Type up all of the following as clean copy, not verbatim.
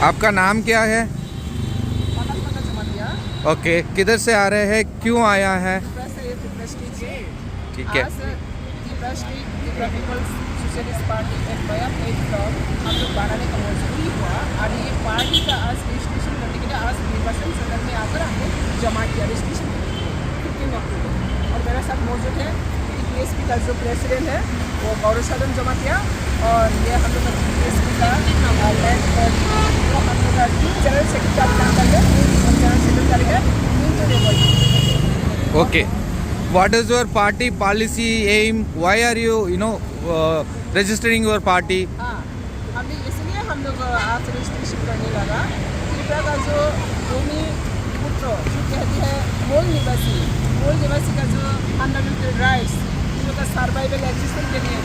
आपका नाम क्या है? ओके, किधर से आ रहे हैं, क्यों आया है? ठीक है। सोशलिस्ट पार्टी एक नया प्लेटफॉर्म हम लोग बनाने का मजबूरी हुआ और ये पार्टी का आज रजिस्ट्रेशन करने के लिए आज निर्वाचन सदन में आकर हमने जमा किया रजिस्ट्रेशन 15 अक्टूबर। और मेरे साथ मौजूद है TPSP का जो प्रेसिडेंट है वो गौरव सदन जमा किया और ये हम लोग का TPSP का लैंड बॉडी वो हम लोग का जनरल सेक्रेटरी काम कर रहे हैं, जनरल सेक्रेटरी है Okay. What is your party policy aim? Why are you registering your party? हाँ, हमने इसलिए हम लोग आज रजिस्ट्रेशन करने लगा। त्रिपुरा का जो भूमि पुत्र जो कहती है मूल निवासी का जो फंडामेंटल राइट्स इन लोग का सर्वाइवल एग्जिस्टेंस के लिए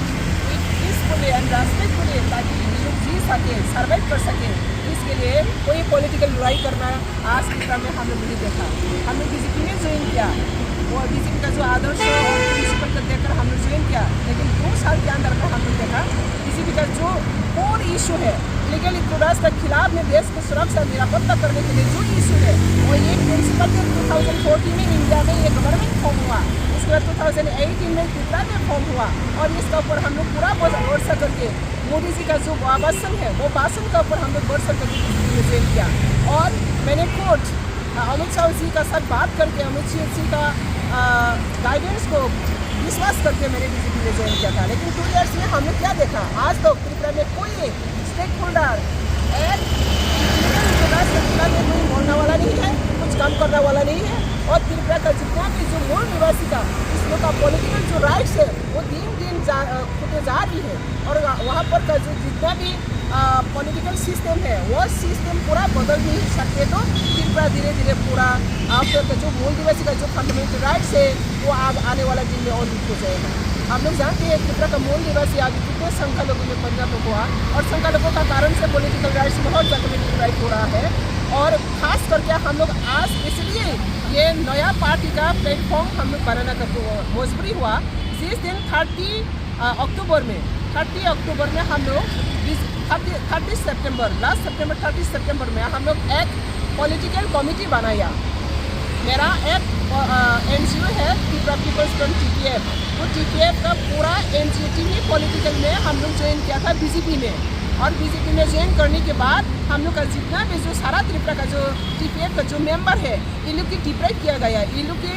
एक पीसफुली एंड रेस्पेक्टफुली ताकि ये लोग जी सके सर्वाइव कर सके, इसके लिए कोई पॉलिटिकल लड़ाई करना आज त्रिपुरा में हम लोग नहीं देखा। हमने बीजेपी में ज्वाइन किया, वो बीजेपी का जो आदर्श और प्रिंसिपल को देखकर हम लोग ज्वाइन किया, लेकिन 2 साल के अंदर में हम लोग देखा बीजेपी का जो कोर इशू है लीगल इक्विटी के खिलाफ में देश को सुरक्षा निरापत्ता करने के लिए जो इशू है वो ये प्रिंसिपल के 2014 में इंडिया में ये गवर्नमेंट फॉर्म हुआ, उसके बाद 2018 में त्रिपुरा में फॉर्म हुआ और इसका ऊपर हम लोग पूरा भरोसा करके मोदी जी का जो भाषण है वो भाषण का ऊपर हम लोग भरोसा करके ज्वाइन किया। और मैंने खुद अमित शाह जी का साथ बात करके अमित शाह जी का गाइडेंस को विश्वास करके मैंने बीजेपी में ज्वाइन किया था। लेकिन 2 इयर्स में हमने क्या देखा, आज तो त्रिपुरा में कोई स्टेक होल्डर में कोई बोलने वाला नहीं है, कुछ काम करने वाला नहीं है और त्रिपुरा का जितना भी जो मूल निवासी का इस लोग का पॉलिटिकल जो राइट्स है वो दिन खुदे जा रही है और वहाँ पर का जो जितना भी पॉलिटिकल सिस्टम है वो सिस्टम पूरा बदल नहीं सकते, तो त्रिपुरा धीरे धीरे पूरा आफ्टर का जो मूल निवासी का जो फंडामेंटल राइट्स है वो अब आने वाला दिन में और वीक हो जाएगा। हम लोग जानते हैं त्रिपुरा का मूल निवासी अभी कितने संख्यालघु में परिणत हुआ और संख्यालघु का कारण से पॉलिटिकल राइट्स बहुत जगह में डिप्राइव हो रहा है और खास करके हम लोग आज इसलिए ये नया पार्टी का प्लेटफॉर्म हम लोग बनाने का मजबूरी हुआ। जिस दिन 30 अक्टूबर में हम लोग 30 सितंबर में हम लोग एक पॉलिटिकल कमिटी बनाया। मेरा एक NGO है त्रिपुरा पीपल्स फ्रंट TPF, वो TPF का पूरा NGO पॉलिटिकल में हम लोग ज्वाइन किया था बीजेपी में और बीजेपी में ज्वाइन करने के बाद हम लोग का जितना भी जो सारा त्रिपुरा का जो TPF का जो मेंबर है ये लोग की डिप्राइव किया गया, ये लोग की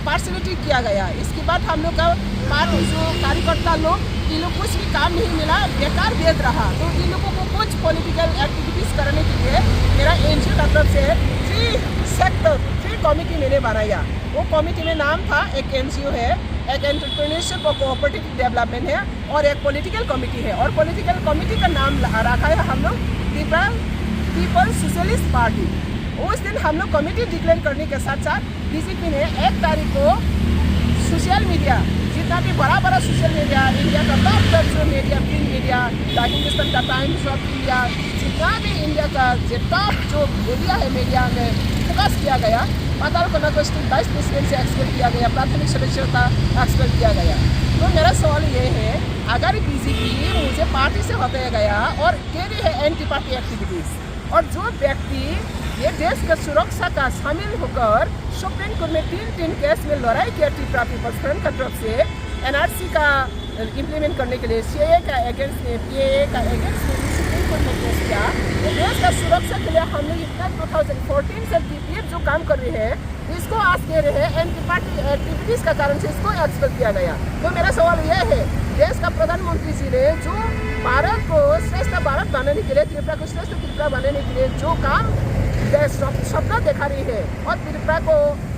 पार्शलिटी किया गया। इसके बाद हम लोग का पार्टी जो कार्यकर्ता लोग ये लोग कुछ भी काम नहीं मिला, बेकार वेद रहा, तो इन लोगों को कुछ पॉलिटिकल एक्टिविटीज़ करने के लिए मेरा NGO का तरफ से 3 कमिटी मैंने बनाया। वो कमिटी में नाम था, एक NGO है, एक एंटरप्रेन्योरशिप और कोऑपरेटिव डेवलपमेंट है और एक पॉलिटिकल कमिटी है और पॉलिटिकल कमिटी का नाम रखा है हम लोग त्रिपुरा पीपल्स सोशलिस्ट पार्टी। उस दिन हम लोग कमिटी डिक्लेयर करने के साथ साथ बीजेपी ने 1 तारीख को सोशल मीडिया जितना भी बड़ा सोशल मीडिया इंडिया का टॉप जो media print media the Hindustan the times of India जितना भी इंडिया का जो टॉप जो मीडिया है मीडिया में फोकस किया गया, पाताल कोना को स्टेट वाइस प्रेसिडेंट से एक्सपेक्ट किया गया, प्राथमिक सदस्यता एक्सपेक्ट किया गया। तो मेरा सवाल ये है, अगर बीजेपी मुझे पार्टी से हटाया गया और कह रही है एंटी पार्टी एक्टिविटीज़ और जो व्यक्ति ये देश का सुरक्षा का शामिल होकर सुप्रीम कोर्ट में 3 केस में लड़ाई किया त्रिपुरा पीपल्स फ्रंट का तरफ से NRC का इम्प्लीमेंट करने के लिए, CAA का अगेंस्ट में, PAA का अगेंस्ट में सुप्रीम कोर्ट में केस किया। ये देश का सुरक्षा के लिए हम लोग इतना 2014 से TPF जो काम कर रहे हैं इसको आज कह रहे हैं एंटी पार्टी एक्टिविटीज़ का कारण से इसको एक्सपेक्ट किया गया। तो मेरा सवाल यह है, देश का प्रधानमंत्री जी ने जो भारत को श्रेष्ठ भारत बनाने के लिए, त्रिपुरा को श्रेष्ठ त्रिपुरा बनाने के लिए जो काम सपना देखा रही है और त्रिपुरा को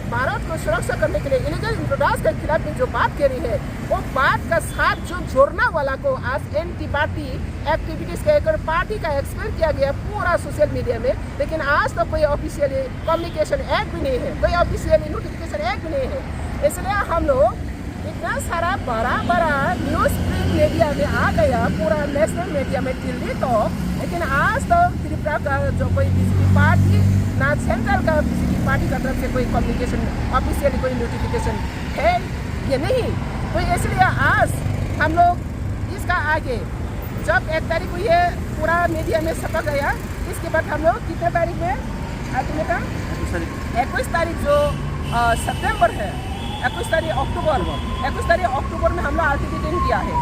भारत को सुरक्षा करने के लिए इलीगल इंट्रोडक्शन के खिलाफ में जो बात कर रही है वो बात का साथ जो जोड़ना वाला को आज एंटी पार्टी एक्टिविटीज़ कहकर पार्टी का एक्सपेक्ट किया गया पूरा सोशल मीडिया में, लेकिन आज तो कोई ऑफिशियली कम्युनिकेशन एक्ट भी नहीं है, कोई ऑफिशियली नोटिफिकेशन एक्ट भी नहीं है। इसलिए हम लोग इतना सारा बड़ा न्यूज़ प्रिंट मीडिया में आ गया, पूरा नेशनल मीडिया में दिल्ली तो, लेकिन आज तो त्रिपुरा का जो कोई बीजेपी पार्टी ना सेंट्रल का बीजेपी पार्टी का तरफ से कोई कम्युनिकेशन ऑफिशियली कोई नोटिफिकेशन है ये नहीं। तो इसलिए आज हम लोग इसका आगे जब 1 तारीख को ये पूरा मीडिया में छपा गया इसके बाद हम लोग कितने तारीख में अल्टीमेटम 21 तारीख जो सितंबर है, 21 तारीख अक्टूबर में हम लोग अल्टीमेटम किया है।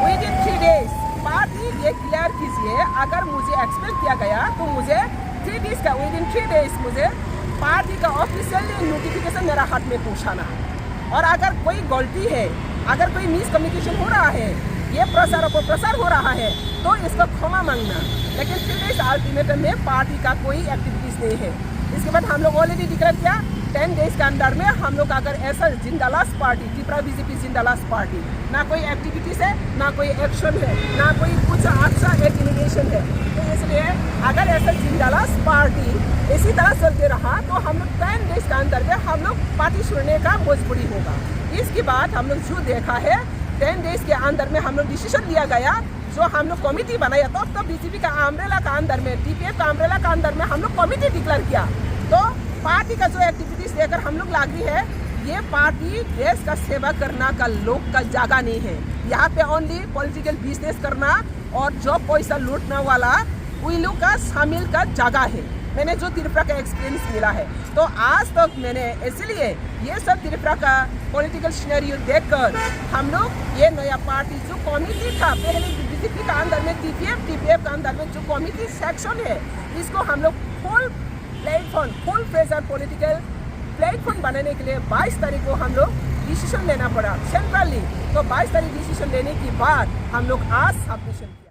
विद इन 3 डेज पार्टी ये क्लियर कीजिए, अगर मुझे एक्सपेक्ट किया गया तो मुझे 3 डेज का विद इन 3 डेज मुझे पार्टी का ऑफिशियली नोटिफिकेशन मेरा हाथ में पहुँचाना। और अगर कोई गलती है, अगर कोई मिसकम्युनिकेशन हो रहा है, ये प्रसार अपप्रसार हो रहा है, तो इसका क्षमा मांगना। लेकिन 3 डेज अल्टीमेटम में पार्टी का कोई एक्टिविटीज़ नहीं है। इसके बाद हम लोग ऑलरेडी डिक्लेयर किया 10 डेज के अंदर में हम लोग अगर ऐसा जिंदालास पार्टी, त्रिपुरा बीजेपी जिंदालास पार्टी, ना कोई एक्टिविटीज़ है, ना कोई एक्शन है, ना कोई कुछ अच्छा एक इनिशिएशन है, तो इसलिए अगर ऐसा जिंदालास पार्टी इसी तरह चलते रहा तो हम लोग 10 डेज के अंदर में हम लोग पार्टी छोड़ने का मजबूरी होगा। इसके बाद हम लोग जो देखा है 10 डेज के अंदर में हम लोग डिसीजन लिया गया, जो हम लोग कमेटी बनाया, तो बीजेपी का अम्ब्रेला का अंदर में, टीपीएफ का अम्ब्रेला का अंदर में हम लोग कमेटी डिक्लेयर किया। तो पार्टी का जो एक्टिविटीज लेकर हम लोग लागी है, ये पार्टी देश का सेवा करना का लोग का जगह नहीं है। यहाँ पे ओनली पॉलिटिकल बिजनेस करना और जो पैसा लूटने वाला वही लोग का शामिल का जगह है। मैंने जो त्रिपुरा का एक्सपीरियंस मिला है, तो आज तक मैंने इसलिए ये सब त्रिपुरा का पॉलिटिकल सिनेरियो देखकर हम लोग ये नया पार्टी जो कमिटी था, पहले बीजेपी का अंदर में टीपीएफ का अंदर में जो कमिटी सेक्शन है, इसको हम लोग फुल प्रेशर पॉलिटिकल प्लेटफॉर्म बनाने के लिए 22 तारीख को हम लोग डिसीजन लेना पड़ा सेंट्रली। तो 22 तारीख डिसीजन लेने के बाद हम लोग आज सबमिशन किया।